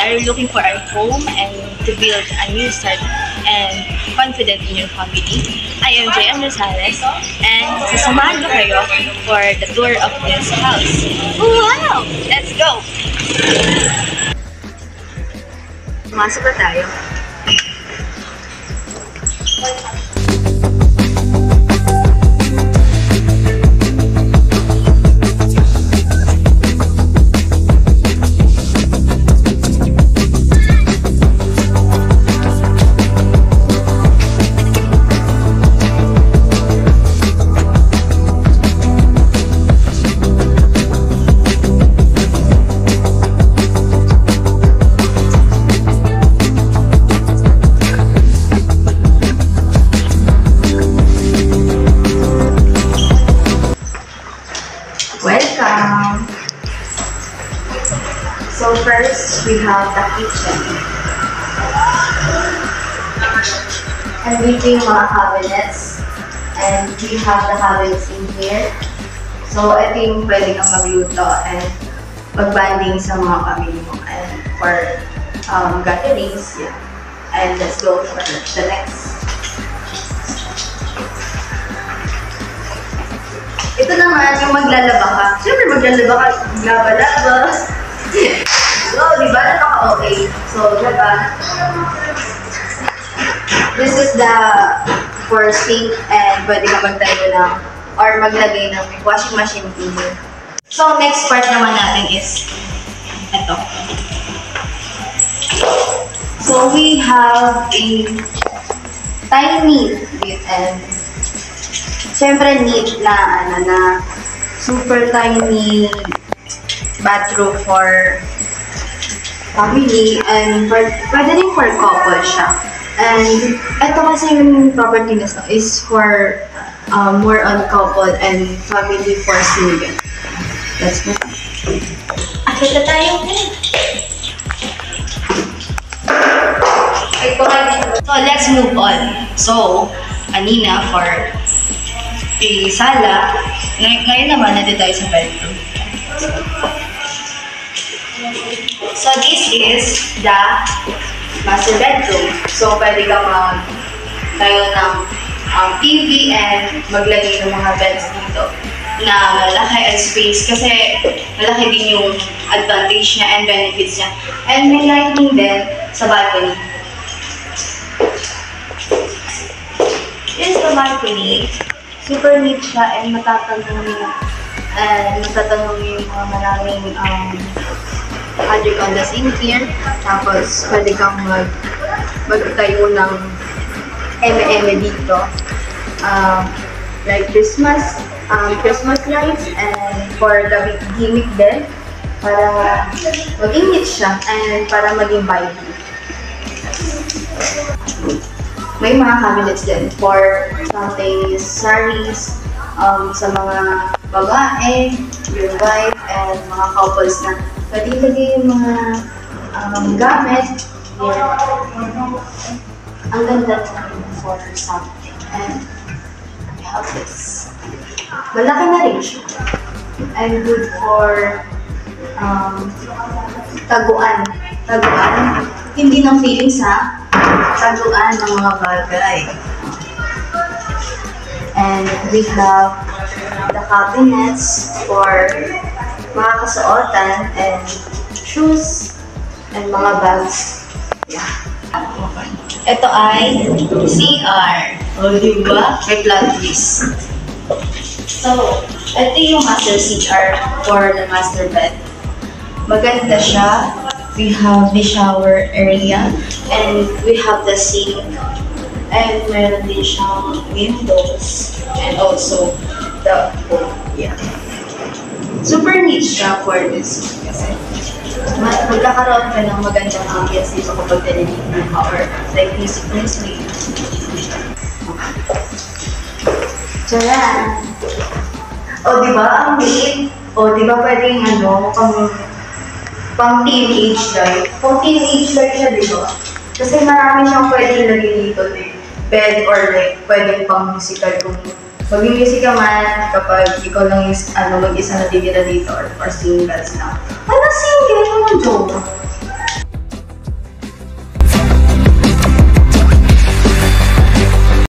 are you looking for a home and to build a new start and confident in your family, I am JM Rosales and sasamahan ko kayo for the tour of this house. Wow! Let's go! Pumasok na tayo. Welcome! So first, we have the kitchen. And we have mga cabinets. And we have the cabinets in here. So ito yung pwede kang magluto and magbanding sa mga family mo. And for gatherings, yeah. And let's go for the next. Ito naman, yung maglalaba ka. Siyempre, maglalaba ka, laba-laba. So, di ba? Napaka-okay. So, laba. This is the for sink and pwede ka magtayo ng or maglagay ng washing machine in here. So, next part naman natin is ito. So, we have a tiny bit and siyempre neat na na super tiny bathroom for family and pwede rin for couple siya. And ito kasi yung property nito is for more on couple and family for single. Let's go. Akita tayo. So let's move on. So, kanina for sala. Ngayon naman, nandito tayo sa bedroom. So, this is the master bedroom. So, pwede ka tayo ng TV and maglagay ng mga beds dito na malaki ang space kasi malaki din yung advantage niya and benefits niya. And may lighting din sa balcony. This is the balcony. Super neat siya and matatanong yung mga maraming hydrocondas in here. Tapos, pwede kang magtayo ng eme-eme dito. Like Christmas lights and for the gimmick din. Para maging neat siya and para maging vibey. May mga cabinets din for something saris, sa mga babae, your wife, and mga couples na pwede lagay yung mga gamit. Here. Ang ganda for something. And we have this. Malaki na rin siya. And good for taguan. Hindi ng feelings ha. Taguan ng mga bagay. And we have the cabinets for mga kasuotan and shoes and mga bags. Yeah. Ito ay CR. O, diba? May plot twist. So, ito yung master CR for the master bed. Maganda siya. We have the shower area and we have the sink and meron din siyang windows and also the pool. Yeah. Super neat siya for this kasi magkakaroon ka ng magandang ambience dito kapag naliligo ka or like music. Tara! O, diba? Ang neat. O, diba pwedeng pang teenage life. Pang teenage life siya, di ba? Kasi marami siyang pwedeng lagay dito, bed or like pwedeng pang musical kung mag-music ka man kapag ikaw lang mag-isa na titira dito or singles lang. Ano single? Ano joke?